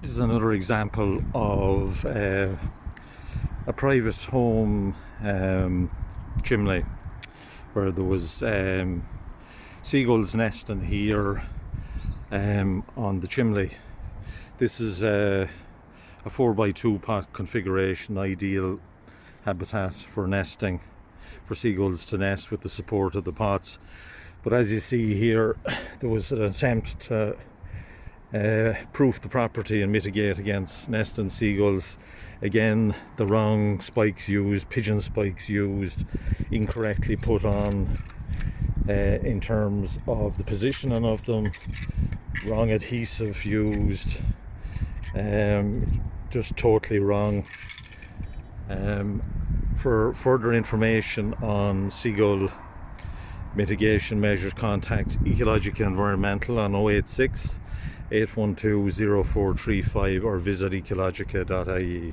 This is another example of a private home chimney where there was seagulls nesting here on the chimney. This is a 4x2 pot configuration, ideal habitat for nesting, for seagulls to nest with the support of the pots. But as you see here, there was an attempt to proof the property and mitigate against nesting seagulls. Again, the wrong spikes used, pigeon spikes used, incorrectly put on in terms of the positioning of them, wrong adhesive used, just totally wrong. For further information on seagull mitigation measures, contact Ecologica Environmental on 086 812 0435 or visit ecologica.ie.